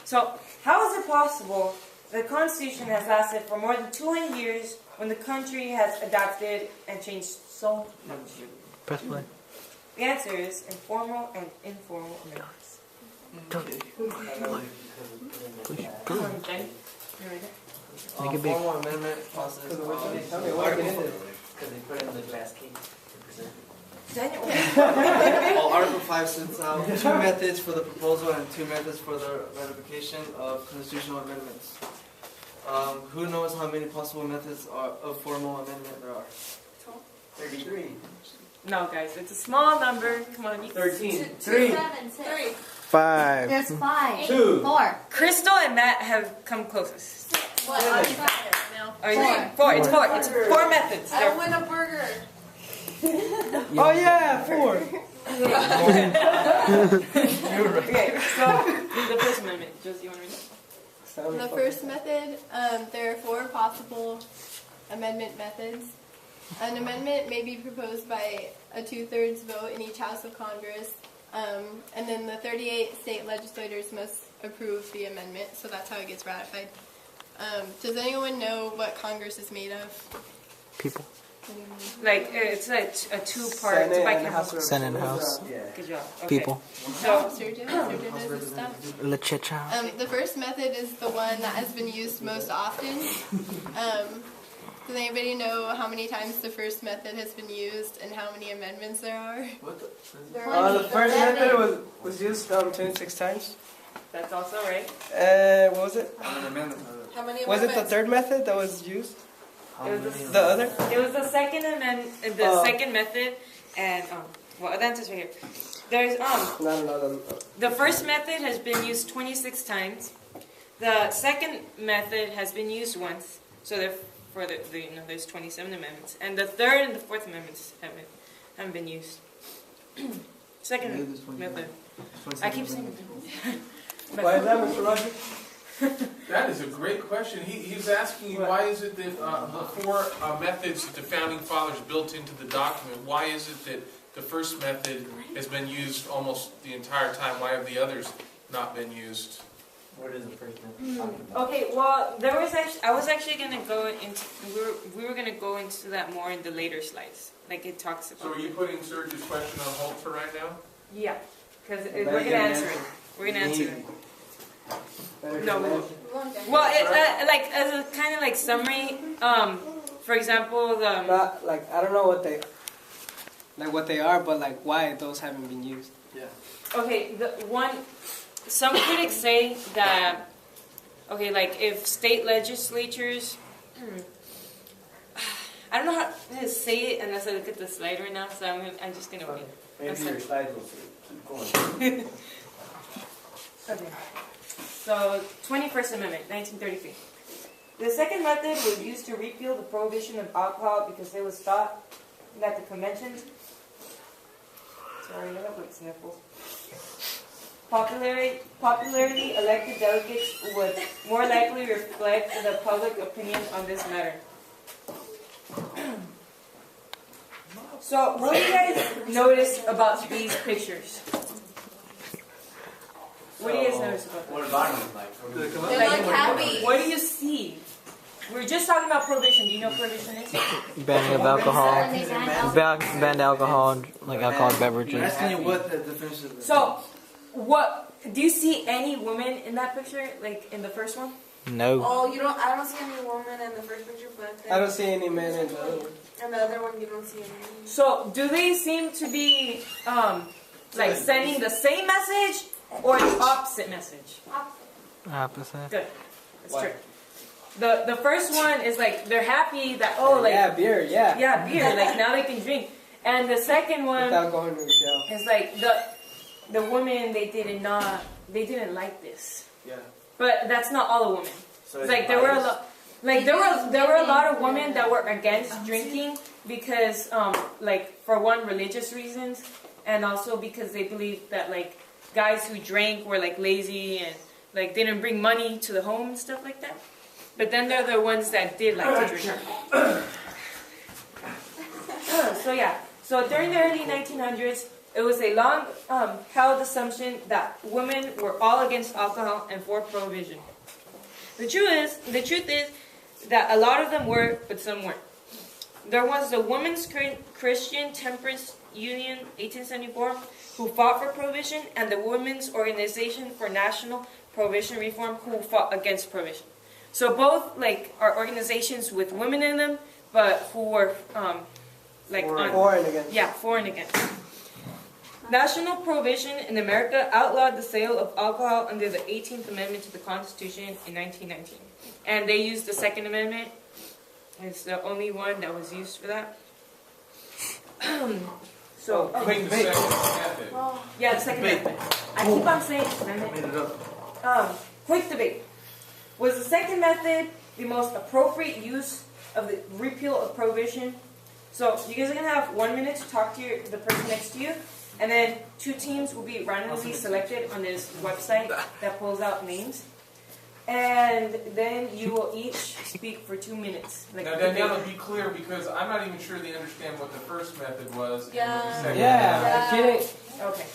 So, how is it possible the Constitution has lasted for more than 200 years when the country has adapted and changed so much? Press play. The answer is informal and informal amendments. Formal amendment process. Because they put in the glass case to present. Article 5 sets out 2 methods for the proposal and 2 methods for the ratification of constitutional amendments. Who knows how many possible methods of formal amendment there are? 33. No, guys, it's a small number. Come on, you 13. 3. 5. There's 5. 2. 4. Crystal and Matt have come closest. What? Are you 4? It's 4. It's 4 methods. I win a burger. Oh yeah, 4. Okay, so the First Amendment. Josie, you want to read it? The first method, there are 4 possible amendment methods. An amendment may be proposed by a 2/3 vote in each House of Congress, and then the 38 state legislators must approve the amendment, so that's how it gets ratified. Does anyone know what Congress is made of? People. Like, it's a 2-part. It's by House. Senate and House. Good job. Okay. People. So, Surgeon knows this stuff. La chicha. The first method is the one that has been used most often. Does anybody know how many times the first method has been used and how many amendments there are? What the? The first method was used 26 times. that's also right. What was it? How many amendments? How many Was it the amendments? 3rd method that was used? How It was many The other? It was the second second method, and well, the answer's right here. There's No. the first method has been used 26 times. The second method has been used once. So therefore, there's 27 amendments, and the third and the fourth amendments haven't been used. Second method. I keep saying. Why is that, Mr. Roger? That is a great question. He's asking you, why is it that the 4 methods that the Founding Fathers built into the document, why is it that the first method has been used almost the entire time? Why have the others not been used? What is the first method? Okay, well, I was actually going to go into, we were going to go into that more in the later slides. Like it talks about. So are you putting Serge's question on hold for right now? Yeah, because we're going to answer it. We're going to answer it. No. Well, like as a kind of like summary. For example, Not, like, I don't know what they are, but like why those haven't been used. Yeah. okay, some critics say that, okay, like if state legislatures, I don't know how to say it unless I look at the slide right now, so I'm just gonna wait. Maybe your slides will keep going. Okay. So, 21st Amendment, 1933. The second method was used to repeal the prohibition of alcohol because it was thought that the conventions, sorry, I have like sniffles, popularly elected delegates would more likely reflect the public opinion on this matter. So, what do you guys notice about these pictures? What do you guys notice about that? What environment like? They're like happy. What do you see? We were just talking about prohibition. Do you know what prohibition is? Banning of alcohol. Banned alcohol, like alcoholic beverages. I'm asking you what the definition is. So, what do you see any woman in that picture? Like in the first one? No. Oh, I don't see any woman in the first picture, but I don't see any men in the other one. and the other one you don't see any. So, do they seem to be like sending the same message or the opposite message? Opposite. Good. That's Why? true. The first one is like they're happy that yeah, beer, yeah. yeah, beer, like now they can drink. And the second one Without going to jail. is like the woman they didn't like this. Yeah. But that's not all the women. So It's like there were a lot there were a lot of women that were against drinking because like for one, religious reasons, and also because they believed that like guys who drank were like lazy and like didn't bring money to the home and stuff like that. But then there are the ones that did like to drink. So yeah. So during the early 1900s, it was a long held assumption that women were all against alcohol and for prohibition. The truth is that a lot of them were, but some weren't. There was the Women's Christian Temperance Union, 1874, who fought for prohibition, and the Women's Organization for National Prohibition Reform, who fought against prohibition. So both like are organizations with women in them, but who were For and against. yeah, for and against. National prohibition in America outlawed the sale of alcohol under the 18th Amendment to the Constitution in 1919. And they used the Second Amendment. It's the only one that was used for that. So, Wait, the second method. yeah, the Second Amendment. I keep on saying amendment. Made it up. Quick debate. Was the second method the most appropriate use of the repeal of prohibition? So you guys are gonna have 1 minute to talk to the person next to you, and then 2 teams will be randomly selected on this website that pulls out names, and then you will each speak for 2 minutes. Like Now, debate. Daniela, be clear, because I'm not even sure they understand what the first method was. and what the Yeah. second Yeah, Yeah. get it. Okay.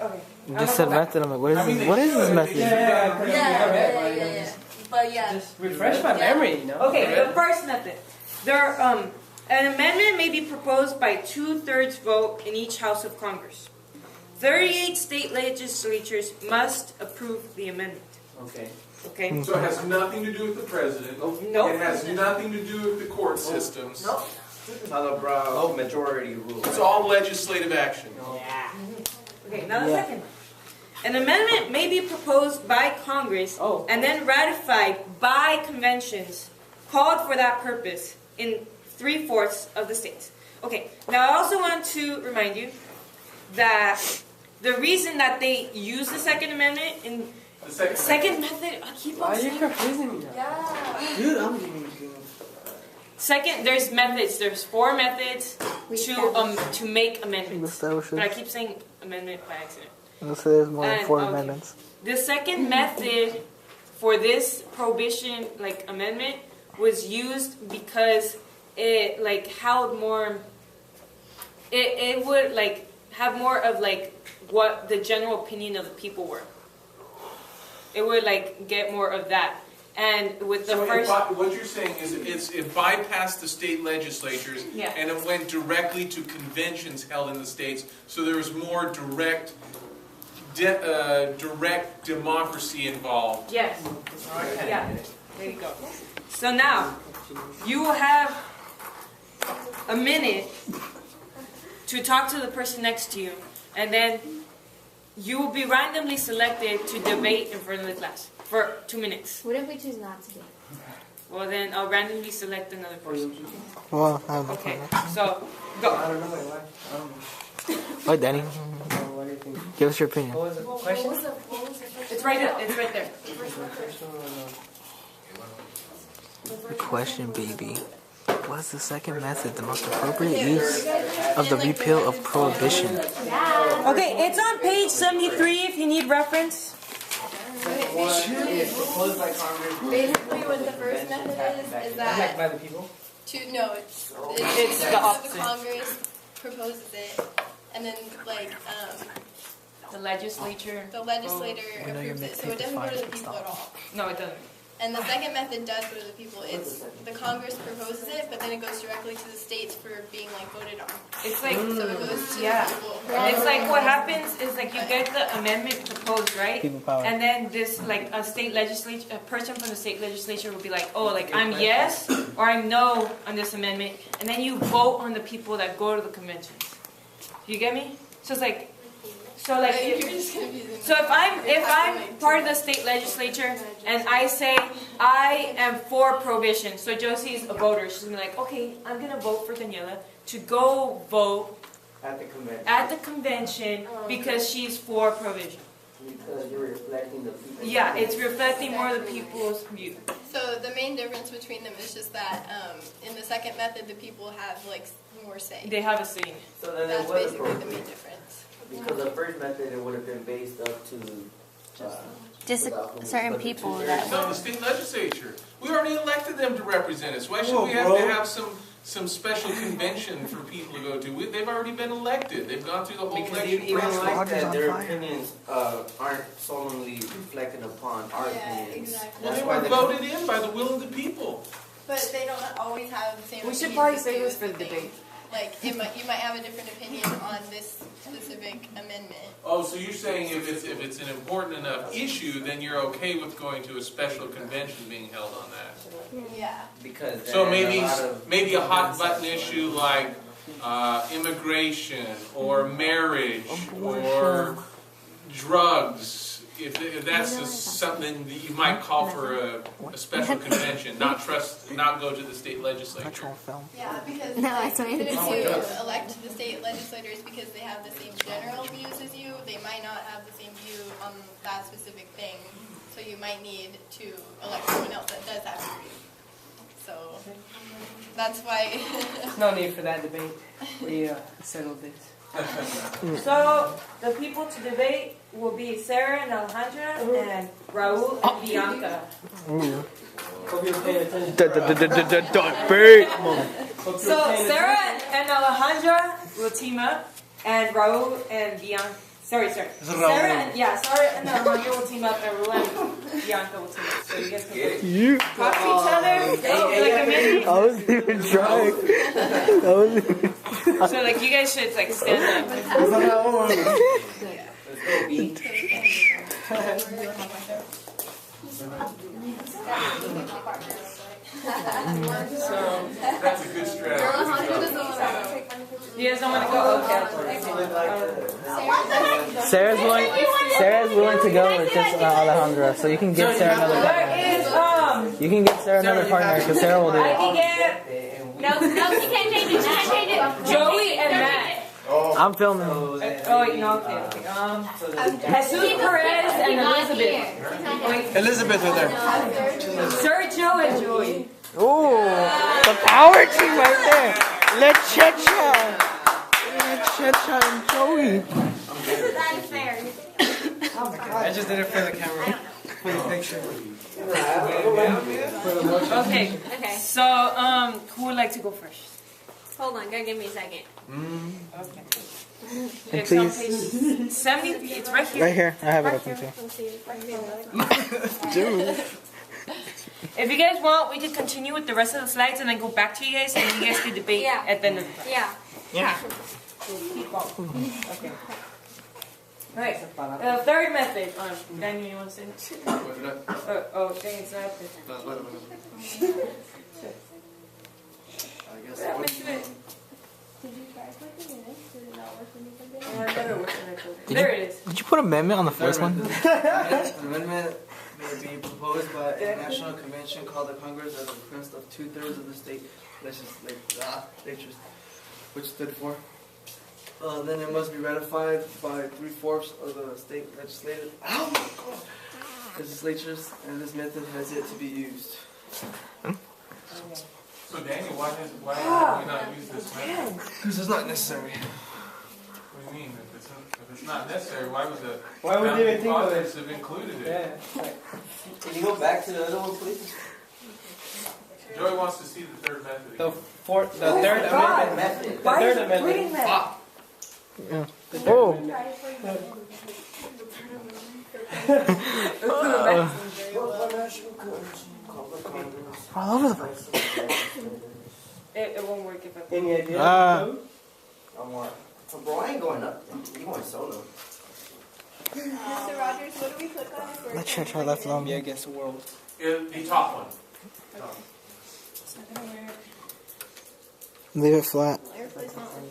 Okay. You just said method. I'm like, what is I mean, this? they What is should. this They method? should. Yeah. But yeah. Just refresh my memory, you know? Okay, the first method. An amendment may be proposed by 2/3 vote in each House of Congress. 38 state legislatures must approve the amendment. Okay. Okay? So it has nothing to do with the president. Nope. It has nothing to do with the court systems. Nope. Highbrow majority rule. It's all legislative action. Okay, now the Yeah. second one. An amendment may be proposed by Congress Oh. and then ratified by conventions called for that purpose in 3/4 of the states. Okay, now I also want to remind you that the reason that they use the Second Amendment in The second. second method, I keep Why on are you saying confusing me now? Yeah. Dude, I'm giving you. second. There's methods. There's 4 methods to make amendments. But I keep saying amendment by accident. Let's say there's more than And, 4 okay. amendments. The second method for this prohibition amendment was used because it held more. It would have more of what the general opinion of the people were. It would get more of that. And with the So first, what you're saying is it bypassed the state legislatures Yeah. and it went directly to conventions held in the states, so there was more direct democracy involved. yes, yeah, there you go. So now you will have a minute to talk to the person next to you, and then you will be randomly selected to debate in front of the class for 2 minutes. What if we choose not to do? Well, then I'll randomly select another person. Well, I don't know. Okay, so go. I don't know, why? I don't know. Oh, Danny, What do you think? give us your opinion. What was the question? It's right there. It's right there. Good question, baby. Was the second method the most appropriate use of the repeal of prohibition? Okay, it's on page 73 if you need reference. Proposed by Congress. Basically, what the first method is Like that by the people? It's the the opposite. Congress proposes it, and then The legislature. the legislator We know you're approves it, so mixing it doesn't go to the the people at all. No, it doesn't. And the second method does go to the people. It's the Congress proposes it, but then it goes directly to the states for being voted on. It's like So it goes to Yeah. the people. it's like what happens is you get the amendment proposed, right? People power. And then this a state legislature, a person from the state legislature will be like, oh, I'm yes or I'm no on this amendment, and then you vote on the people that go to the conventions. You get me? So it's You're just confusing. so if I'm part of the state legislature and I say I am for prohibition, so Josie's a voter, she's gonna be like, okay, I'm gonna vote for Daniela to go vote At the convention. at the convention because she's for prohibition. Because you're reflecting the people. Yeah, it's reflecting more of the people's view. So the main difference between them is just that in the second method, the people have more say. They have a say. So then it That's was basically the appropriate. main difference. Because the first method, it would have been based up to. Just certain people that No, the state legislature. We already elected them to represent us. Why should Whoa, we have bro. to have some some special convention for people to go to. They've already been elected. They've gone through the whole Because election even process. like Rogers that, on their fire. opinions aren't solemnly reflected upon our Yeah, opinions. exactly. Well, That's they why were they voted in by the will of the people. But they don't always have the same. We should opinions probably as save you this for with the things. debate. Like you might have a different opinion on this specific amendment. Oh, so you're saying if it's an important enough issue, then you're okay with going to a special convention being held on that? Yeah. Because So then maybe a lot of maybe a hot button issue like immigration or marriage or drugs. If that's something that you might call for a special convention, not go to the state legislature. Retro film. Yeah, because No, like, that's what I even if did. you elect the state legislators because they have the same general views as you, they might not have the same view on that specific thing. So you might need to elect someone else that does have a view. So that's why. No need for that debate. We settled this. So the people to debate will be Sarah and Alejandra and Raul and Bianca. Hope you're paying attention. Debate. So Sarah and Alejandra will team up, and Raul and Bianca. Sorry. Sarah and Alejandra will team up, and Raul and Bianca will team up. So you guys can talk to each other like a minute. I wasn't even trying. So like you guys should like stand up. So That's a good strategy. you guys don't want to go? Okay. Sarah's willing to go with just Alejandra, so you can give Sarah another partner. Where is You can give Sarah another partner because Sarah will do I it. can get No, she can't change it. She can't change it. Joey and Matt. I'm filming. Oh wait, no, okay. Jesus Perez and Elizabeth. Elizabeth with her. Sergio and Joey. Ooh, the power team right there. Lechecha and Joey. This is unfair. I just did it for the camera. For the picture. Okay. Okay. So who would like to go first? Hold on. Go give me a second. Okay. And It's on please, page 70. It's right here. right here. I have it open too. Let's see if I can Dude. If you guys want, we could continue with the rest of the slides and then go back to you guys, and you guys can debate Yeah. at the end of the class. Yeah. Yeah. Okay. Alright. Third method. Daniel, you want to say it? Oh, dang, it's not this. I guess. Yeah, mention it. Did you try clicking it? Did it not work when you clicked it? Oh, I never worked on it. There it is. Did you put amendment on the first one? An amendment may be proposed by a national convention called the Congress at the request of 2/3 of the state legislatures, which stood for. Then it must be ratified by 3/4 of the state legislatures, and this method has yet to be used. So Daniel, why have we not used this method? Because it's not necessary. What do you mean? If it's not necessary, why would the Why would you even think of authors it? have included it? Yeah. Like, Can you go back to the other one, please? Joey wants to see the third method. the again. third amendment. Method. The third amendment. Reading that. Oh. All over the place. It won't work if I Any idea? I'm what? Bro, I ain't going up. You going solo. Mr. Rogers, what do we click on? if we're Let's check trying our to left click lung. Yeah, against the world. The top one. Leave it flat. it? Airplay's not working.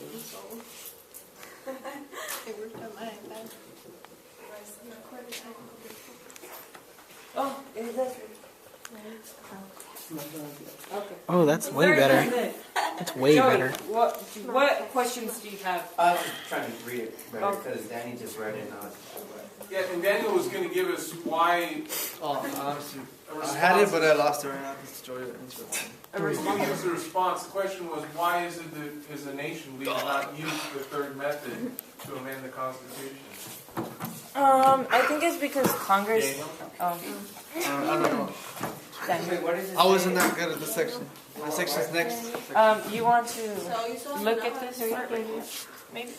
It worked on my iPad. Oh, it does. Okay. Oh, that's way better. That's way Joey, better. what questions do you have? I was trying to read it better because Danny just read it now. Yeah, and Daniel was going to give us why Oh, honestly, a I response. had it, but I lost it right now. It's Joy. He was going to give us a response. The question was, why is it that as a nation we have not used the third method to amend the Constitution? I think it's because Congress. Daniel? I don't know. Daniel. what is it? I wasn't that good at the section. My section's next. You want to So you saw look at this part right here? Maybe?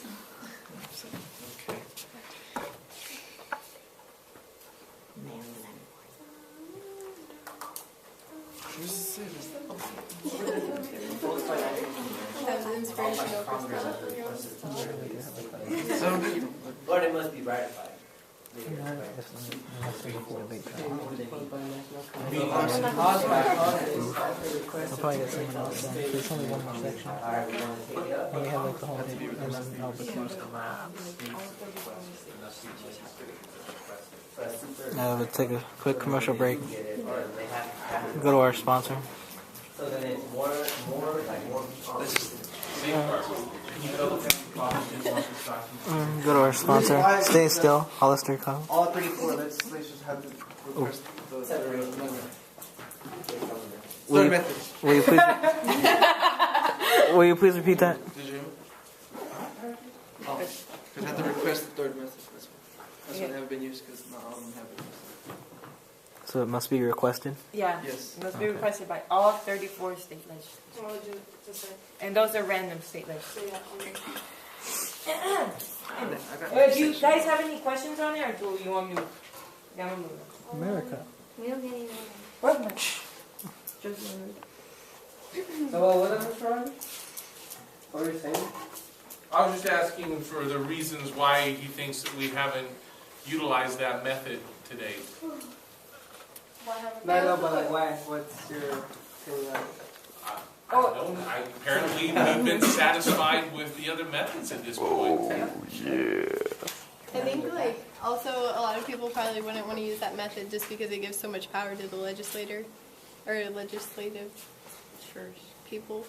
That's inspirational for Congress stuff. at the request of 2/3 of the state. But it must be ratified. I'll probably get someone else then. There's only one more section. Alright, we want to take it up. And we have like the whole thing and then help us use the we'll take a quick commercial break. Go to our sponsor. So then it's more like more. Go to our sponsor. Stay still. Hollister College. All 34 legislatures have to request the amendment. Will Third you, method. will you please? Will you please repeat that? Did you? Oh, because I have to request the third method. That's why they haven't been used, because not all of them have been used. So it must be requested. Yeah. Yes. It must be requested by all 34 state legislatures. What would you just say? And those are random state legislatures. So yeah, okay. Do you guys have any questions on it, or do you want me to? Yeah, I'm moving. America. We don't get any more. Where's my? So what was it, Mr. Roger? What were you saying? I was just asking for the reasons why he thinks that we haven't utilized that method to date. Why haven't No, no, but like why? What's your opinion on it? I don't know. Apparently, we've been satisfied with the other methods at this point. I think like also a lot of people probably wouldn't want to use that method just because it gives so much power to the legislator or legislative people.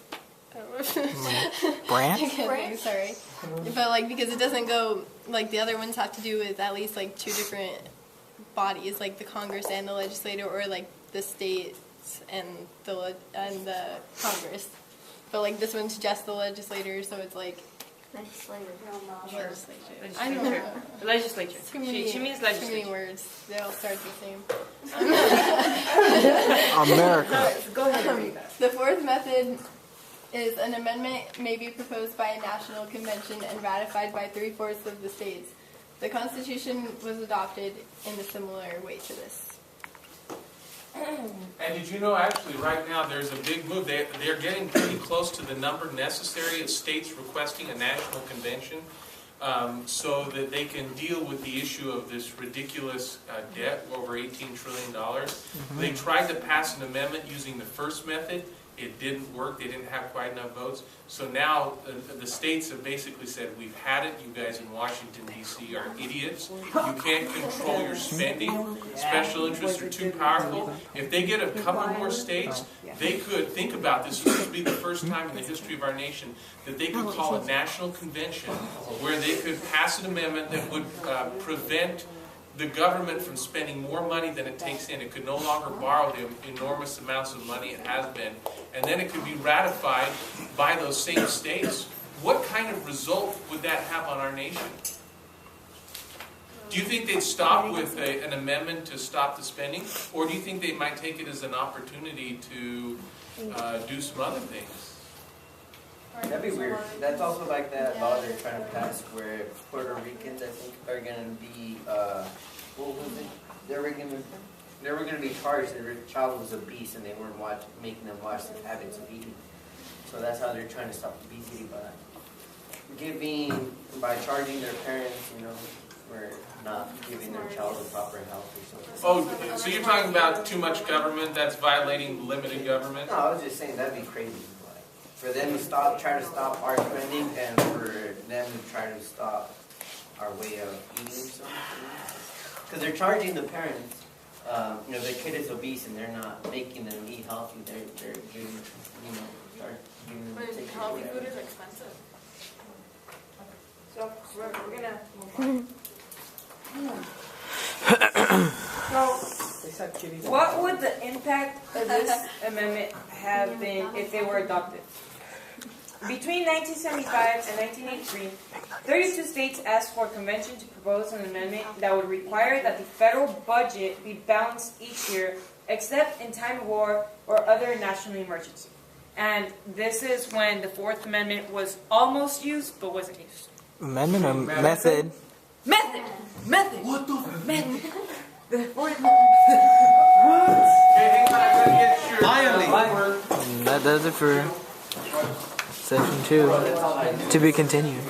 Branch? I can't think, sorry. But like because it doesn't go like the other ones have to do with at least like two different bodies, like the Congress and the legislature, or like the states and the Congress. But like this one's just the legislator, so it's like Legislative. legislature. I don't know. Legislature. Too many, She means too many legislature. words. They all start the same. America. Go ahead. The fourth method is an amendment may be proposed by a national convention and ratified by 3/4 of the states. The Constitution was adopted in a similar way to this. And did you know, actually, right now, there's a big move. They're getting pretty close to the number necessary of states requesting a national convention so that they can deal with the issue of this ridiculous debt, over $18 trillion. They tried to pass an amendment using the first method. It didn't work. They didn't have quite enough votes. So now the states have basically said, we've had it. You guys in Washington, D.C. are idiots. You can't control your spending. Special interests are too powerful. If they get a couple more states, they could think about this. This would be the first time in the history of our nation that they could call a national convention where they could pass an amendment that would prevent the government from spending more money than it takes in. It could no longer borrow the enormous amounts of money it has been. And then it could be ratified by those same states. What kind of result would that have on our nation? Do you think they'd stop with an amendment to stop the spending? Or do you think they might take it as an opportunity to do some other things? That'd be weird. That's also like that law they're trying to pass where Puerto Ricans, I think, are going to be, what was it? They were going to be charged that their child was obese and they weren't making them watch the habits of eating. So that's how they're trying to stop obesity by charging their parents, for not giving their child the proper health or something. Oh, so you're talking about too much government, that's violating limited government? No, I was just saying that'd be crazy. For them to try to stop our spending, and for them to try to stop our way of eating or something. Because they're charging the parents, the kid is obese and they're not making them eat healthy. They're giving, start giving them. But healthy food is expensive. So we're gonna move on. So, what would the impact of this amendment have been if they were adopted? between 1975 and 1983, 32 states asked for a convention to propose an amendment that would require that the federal budget be balanced each year, except in time of war or other national emergency. And this is when the Fourth Amendment was almost used, but wasn't used. Amendment or method? Method! What the method? The Fourth Okay, hang on, I'm gonna get your Finally. homework. And that does it for session 2. To be continued.